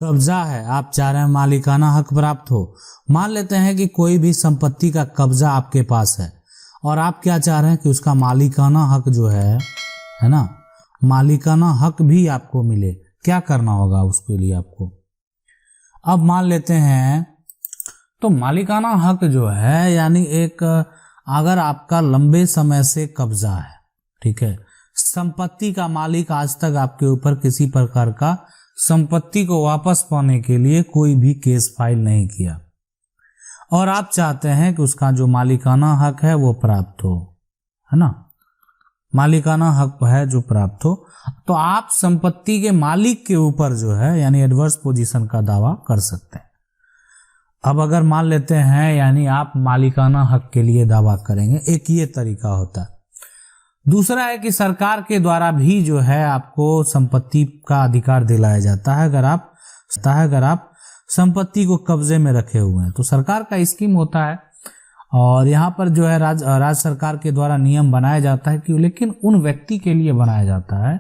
कब्जा है, आप चाह रहे हैं मालिकाना हक प्राप्त हो। मान लेते हैं कि कोई भी संपत्ति का कब्जा आपके पास है और आप क्या चाह रहे हैं कि उसका मालिकाना हक जो है ना, मालिकाना हक भी आपको मिले। क्या करना होगा उसके लिए आपको? अब मान लेते हैं तो मालिकाना हक जो है यानी एक, अगर आपका लंबे समय से कब्जा है, ठीक है, संपत्ति का मालिक आज तक आपके ऊपर किसी प्रकार का संपत्ति को वापस पाने के लिए कोई भी केस फाइल नहीं किया और आप चाहते हैं कि उसका जो मालिकाना हक है वो प्राप्त हो, है ना, मालिकाना हक है जो प्राप्त हो, तो आप संपत्ति के मालिक के ऊपर जो है यानी एडवर्स पोजीशन का दावा कर सकते हैं। अब अगर मान लेते हैं यानी आप मालिकाना हक के लिए दावा करेंगे, एक ये तरीका होता है। दूसरा है कि सरकार के द्वारा भी जो है आपको संपत्ति का अधिकार दिलाया जाता है। अगर आप संपत्ति को कब्जे में रखे हुए हैं तो सरकार का स्कीम होता है और यहाँ पर जो है राज्य सरकार के द्वारा नियम बनाया जाता है कि लेकिन उन व्यक्ति के लिए बनाया जाता है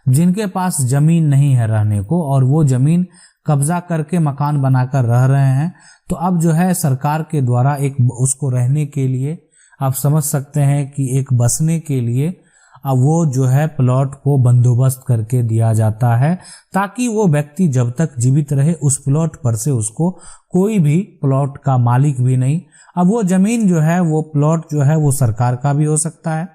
जिनके पास जमीन नहीं है रहने को और वो जमीन कब्जा करके मकान बनाकर रह रहे हैं। तो अब जो है सरकार के द्वारा एक उसको रहने के लिए, आप समझ सकते हैं कि एक बसने के लिए अब वो जो है प्लॉट को बंदोबस्त करके दिया जाता है ताकि वो व्यक्ति जब तक जीवित रहे उस प्लॉट पर से उसको कोई भी प्लॉट का मालिक भी नहीं। अब वो जमीन जो है, वो प्लॉट जो है वो सरकार का भी हो सकता है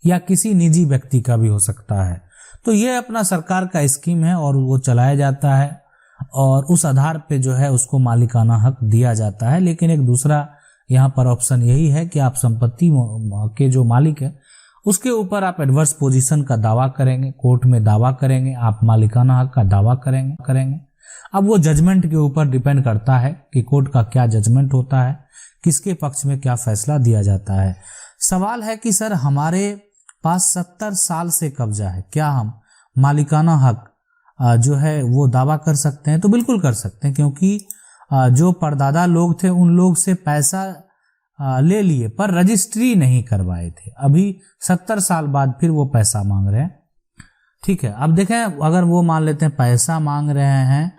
या किसी निजी व्यक्ति का भी हो सकता है। तो ये अपना सरकार का स्कीम है और वो चलाया जाता है और उस आधार पे जो है उसको मालिकाना हक दिया जाता है। लेकिन एक दूसरा यहाँ पर ऑप्शन यही है कि आप संपत्ति के जो मालिक है उसके ऊपर आप एडवर्स पोजीशन का दावा करेंगे, कोर्ट में दावा करेंगे, आप मालिकाना हक का दावा करेंगे। अब वो जजमेंट के ऊपर डिपेंड करता है कि कोर्ट का क्या जजमेंट होता है, किसके पक्ष में क्या फैसला दिया जाता है। सवाल है कि सर हमारे पास 70 साल से कब्जा है, क्या हम मालिकाना हक जो है वो दावा कर सकते हैं? तो बिल्कुल कर सकते हैं, क्योंकि जो परदादा लोग थे उन लोग से पैसा ले लिए पर रजिस्ट्री नहीं करवाए थे। अभी 70 साल बाद फिर वो पैसा मांग रहे हैं। ठीक है, अब देखें अगर वो मान लेते हैं पैसा मांग रहे हैं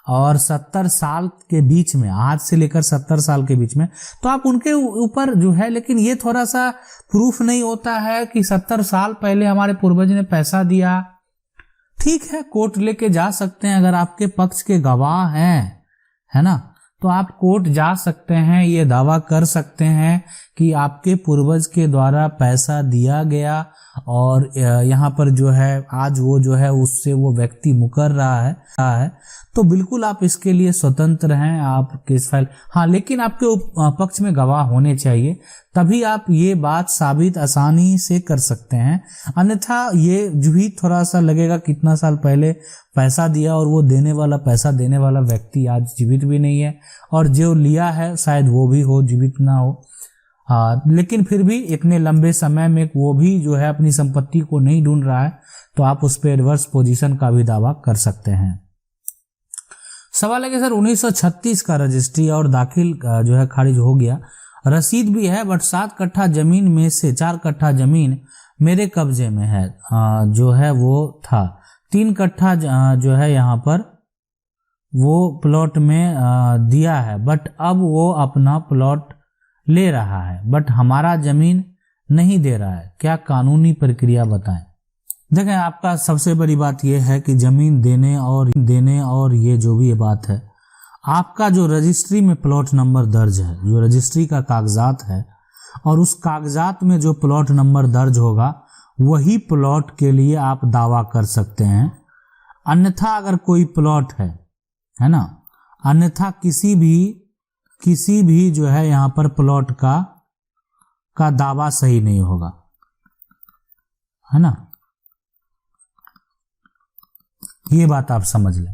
और 70 साल के बीच में, आज से लेकर 70 साल के बीच में, तो आप उनके ऊपर जो है, लेकिन ये थोड़ा सा प्रूफ नहीं होता है कि 70 साल पहले हमारे पूर्वज ने पैसा दिया। ठीक है, कोर्ट लेके जा सकते हैं, अगर आपके पक्ष के गवाह हैं, है ना, तो आप कोर्ट जा सकते हैं, ये दावा कर सकते हैं कि आपके पूर्वज के द्वारा पैसा दिया गया और यहाँ पर जो है आज वो जो है उससे वो व्यक्ति मुकर रहा है। तो बिल्कुल आप इसके लिए स्वतंत्र हैं, आप केस फाइल, हाँ, लेकिन आपके पक्ष में गवाह होने चाहिए, तभी आप ये बात साबित आसानी से कर सकते हैं। अन्यथा ये जो भी थोड़ा सा लगेगा कितना साल पहले पैसा दिया और वो पैसा देने वाला व्यक्ति आज जीवित भी नहीं है और जो लिया है शायद वो भी जीवित ना हो। लेकिन फिर भी इतने लंबे समय में वो भी जो है अपनी संपत्ति को नहीं ढूंढ रहा है, तो आप उस पर एडवर्स पोजीशन का भी दावा कर सकते हैं। सवाल है कि सर 1936 का रजिस्ट्री और दाखिल जो है खारिज हो गया, रसीद भी है, बट 7 कट्ठा जमीन में से 4 कट्ठा जमीन मेरे कब्जे में है, जो है वो था 3 कट्ठा जो है यहाँ पर वो प्लॉट में दिया है, बट अब वो अपना प्लॉट ले रहा है, बट हमारा जमीन नहीं दे रहा है, क्या कानूनी प्रक्रिया बताएं? देखें, आपका सबसे बड़ी बात यह है कि जमीन देने और ये जो भी ये बात है, आपका जो रजिस्ट्री में प्लॉट नंबर दर्ज है, जो रजिस्ट्री का कागजात है, और उस कागजात में जो प्लॉट नंबर दर्ज होगा वही प्लॉट के लिए आप दावा कर सकते हैं। अन्यथा अगर कोई प्लॉट है ना, अन्यथा किसी भी जो है यहाँ पर प्लॉट का दावा सही नहीं होगा, है ना, ये बात आप समझ लें।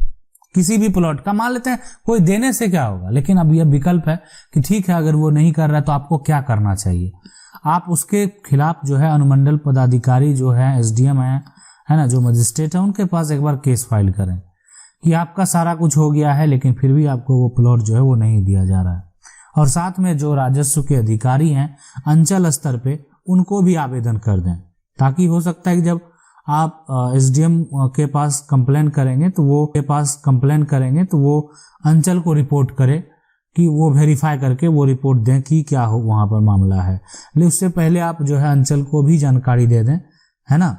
किसी भी प्लॉट का, मान लेते हैं कोई देने से क्या होगा, लेकिन अब यह विकल्प है कि ठीक है अगर वो नहीं कर रहा है तो आपको क्या करना चाहिए, आप उसके खिलाफ जो है अनुमंडल पदाधिकारी जो है एसडीएम है ना, जो मजिस्ट्रेट है, उनके पास एक बार केस फाइल करें कि आपका सारा कुछ हो गया है लेकिन फिर भी आपको वो प्लॉट जो है वो नहीं दिया जा रहा है। और साथ में जो राजस्व के अधिकारी हैं अंचल स्तर पे, उनको भी आवेदन कर दें, ताकि हो सकता है कि जब आप एसडीएम के पास कंप्लेन करेंगे तो वो अंचल को रिपोर्ट करे कि वो वेरीफाई करके वो रिपोर्ट दें कि क्या हो वहाँ पर मामला है। लेकिन उससे पहले आप जो है अंचल को भी जानकारी दे दें, है ना,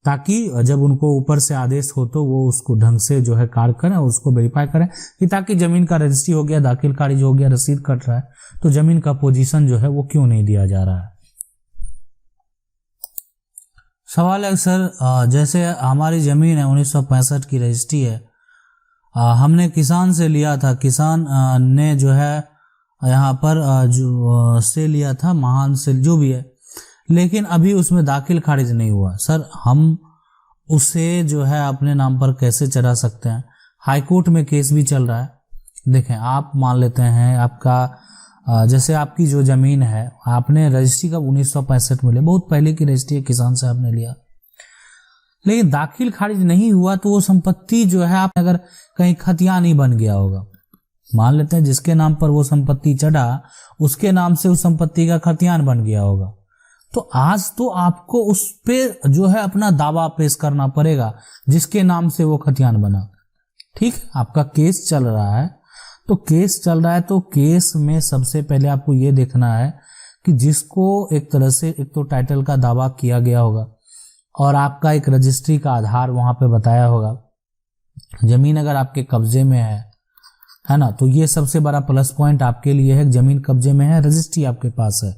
ताकि जब उनको ऊपर से आदेश हो तो वो उसको ढंग से जो है कार्य करें और उसको वेरीफाई करें कि ताकि जमीन का रजिस्ट्री हो गया, दाखिल खारिज हो गया, रसीद कट रहा है तो जमीन का पोजीशन जो है वो क्यों नहीं दिया जा रहा है। सवाल है सर, जैसे हमारी जमीन है 1965 की रजिस्ट्री है, हमने किसान से लिया था, किसान ने जो है यहाँ पर जो से लिया था, महान से जो भी है, लेकिन अभी उसमें दाखिल खारिज नहीं हुआ। सर हम उसे जो है अपने नाम पर कैसे चढ़ा सकते हैं? हाईकोर्ट में केस भी चल रहा है। देखें, आप मान लेते हैं आपका जैसे आपकी जो जमीन है आपने रजिस्ट्री कब 1965 में लिया, बहुत पहले की रजिस्ट्री है, किसान से आपने लिया, लेकिन दाखिल खारिज नहीं हुआ तो वो संपत्ति जो है आप अगर कहीं खतिया नहीं बन गया होगा, मान लेते हैं जिसके नाम पर वो संपत्ति चढ़ा उसके नाम से उस संपत्ति का खतियान बन गया होगा, तो आज तो आपको उस पे जो है अपना दावा पेश करना पड़ेगा जिसके नाम से वो खतियान बना। ठीक, आपका केस चल रहा है, तो केस चल रहा है तो केस में सबसे पहले आपको ये देखना है कि जिसको एक तरह से एक तो टाइटल का दावा किया गया होगा और आपका एक रजिस्ट्री का आधार वहां पे बताया होगा, जमीन अगर आपके कब्जे में है ना, तो ये सबसे बड़ा प्लस पॉइंट आपके लिए है, जमीन कब्जे में है, रजिस्ट्री आपके पास है।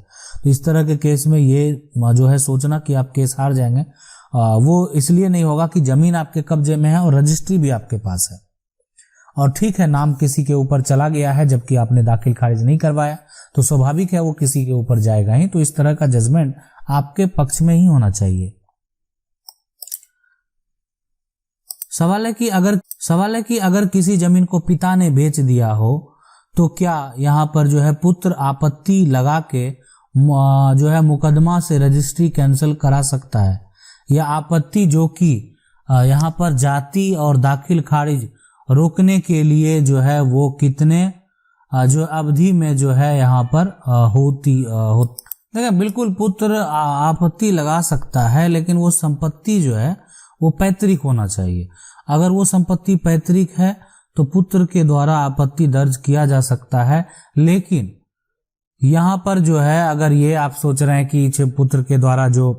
तो इस तरह के केस में ये जो है सोचना कि आप केस हार जाएंगे वो इसलिए नहीं होगा कि जमीन आपके कब्जे में है और रजिस्ट्री भी आपके पास है। और ठीक है, नाम किसी के ऊपर चला गया है जबकि आपने दाखिल खारिज नहीं करवाया तो स्वाभाविक है वो किसी के ऊपर जाएगा ही, तो इस तरह का जजमेंट आपके पक्ष में ही होना चाहिए। सवाल है कि अगर किसी जमीन को पिता ने बेच दिया हो तो क्या यहाँ पर जो है पुत्र आपत्ति लगा के जो है मुकदमा से रजिस्ट्री कैंसिल करा सकता है, या आपत्ति जो कि यहाँ पर जाति और दाखिल खारिज रोकने के लिए जो है वो कितने जो अवधि में जो है यहाँ पर देखिए बिल्कुल पुत्र आपत्ति लगा सकता है, लेकिन वो संपत्ति जो है वो पैतृक होना चाहिए। अगर वो संपत्ति पैतृक है तो पुत्र के द्वारा आपत्ति दर्ज किया जा सकता है, लेकिन यहाँ पर जो है अगर ये आप सोच रहे हैं कि पुत्र के द्वारा जो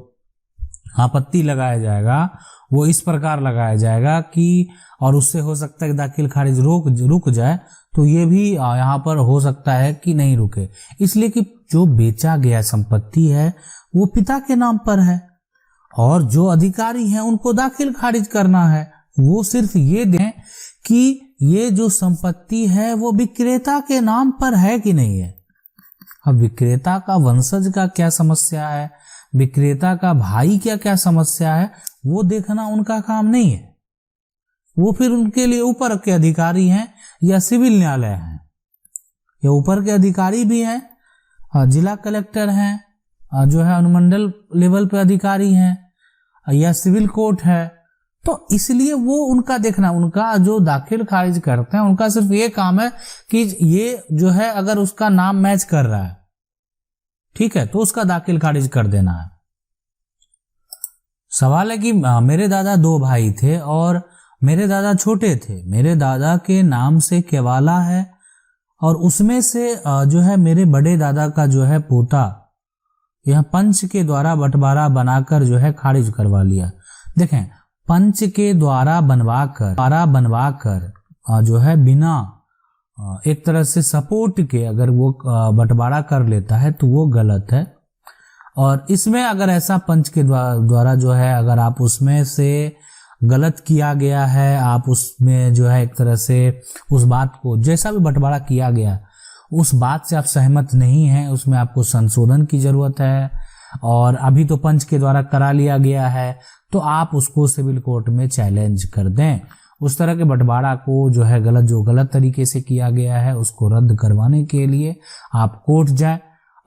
आपत्ति लगाया जाएगा वो इस प्रकार लगाया जाएगा कि और उससे हो सकता है कि दाखिल खारिज रुक जाए, तो ये भी यहाँ पर हो सकता है कि नहीं रुके, इसलिए कि जो बेचा गया संपत्ति है वो पिता के नाम पर है और जो अधिकारी हैं उनको दाखिल खारिज करना है। वो सिर्फ ये दें कि ये जो संपत्ति है वो विक्रेता के नाम पर है कि नहीं है। अब विक्रेता का वंशज का क्या समस्या है, विक्रेता का भाई क्या समस्या है, वो देखना उनका काम नहीं है। वो फिर उनके लिए ऊपर के अधिकारी हैं या सिविल न्यायालय हैं, या ऊपर के अधिकारी भी हैं, जिला कलेक्टर हैं, जो है अनुमंडल लेवल पे अधिकारी हैं, या सिविल कोर्ट है। तो इसलिए वो उनका देखना, उनका जो दाखिल खारिज करते हैं उनका सिर्फ ये काम है कि ये जो है अगर उसका नाम मैच कर रहा है, ठीक है, तो उसका दाखिल खारिज कर देना है। सवाल है कि मेरे दादा 2 भाई थे और मेरे दादा छोटे थे, मेरे दादा के नाम से केवाला है और उसमें से जो है मेरे बड़े दादा का जो है पोता यह पंच के द्वारा बंटवारा बनाकर जो है खारिज करवा लिया। देखें, पंच के द्वारा बनवाकर जो है बिना एक तरह से सपोर्ट के अगर वो बंटवारा कर लेता है तो वो गलत है। और इसमें अगर ऐसा पंच के द्वारा जो है अगर आप उसमें से गलत किया गया है, आप उसमें जो है एक तरह से उस बात को जैसा भी बंटवारा किया गया उस बात से आप सहमत नहीं हैं, उसमें आपको संशोधन की जरूरत है और अभी तो पंच के द्वारा करा लिया गया है, तो आप उसको सिविल कोर्ट में चैलेंज कर दें। उस तरह के बंटवारा को जो है गलत तरीके से किया गया है उसको रद्द करवाने के लिए आप कोर्ट जाएं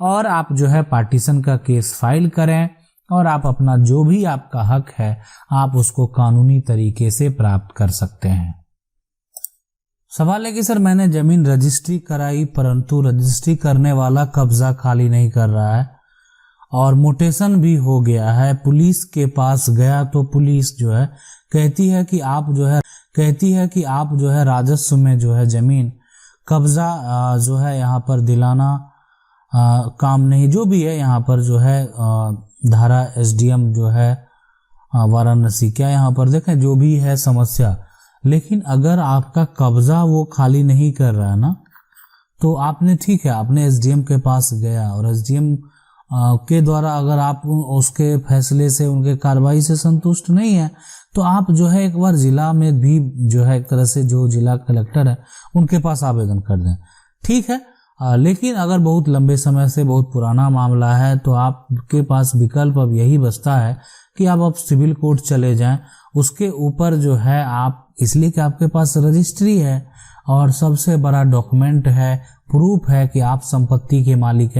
और आप जो है पार्टीशन का केस फाइल करें और आप अपना जो भी आपका हक है आप उसको कानूनी तरीके से प्राप्त कर सकते हैं। सवाल है कि सर मैंने जमीन रजिस्ट्री कराई परंतु रजिस्ट्री करने वाला कब्जा खाली नहीं कर रहा है और मोटेशन भी हो गया है, पुलिस के पास गया तो पुलिस जो है कहती है कि आप जो है राजस्व में जो है जमीन कब्जा जो है यहाँ पर दिलाना काम नहीं, जो भी है यहाँ पर जो है धारा एसडीएम जो है वाराणसी, क्या यहाँ पर देखें जो भी है समस्या, लेकिन अगर आपका कब्जा वो खाली नहीं कर रहा है ना, तो आपने ठीक है आपने एसडीएम के पास गया और एसडीएम के द्वारा अगर आप उसके फैसले से उनके कार्रवाई से संतुष्ट नहीं है तो आप जो है एक बार जिला में भी जो है एक तरह से जो जिला कलेक्टर है उनके पास आवेदन कर दें, ठीक है। लेकिन अगर बहुत लंबे समय से बहुत पुराना मामला है तो आपके पास विकल्प अब यही बचता है कि आप अब सिविल कोर्ट चले जाएं। उसके ऊपर जो है आप, इसलिए कि आपके पास रजिस्ट्री है और सबसे बड़ा डॉक्यूमेंट है, प्रूफ है कि आप संपत्ति के मालिक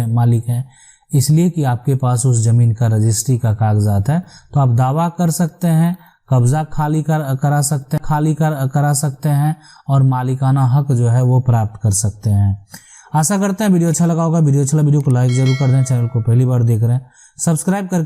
हैं, इसलिए कि आपके पास उस जमीन का रजिस्ट्री का कागजात है, तो आप दावा कर सकते हैं, कब्जा करा सकते हैं और मालिकाना हक जो है वो प्राप्त कर सकते हैं। आशा करते हैं वीडियो अच्छा लगा होगा। वीडियो को लाइक जरूर कर दें। चैनल को पहली बार देख रहे हैं सब्सक्राइब करके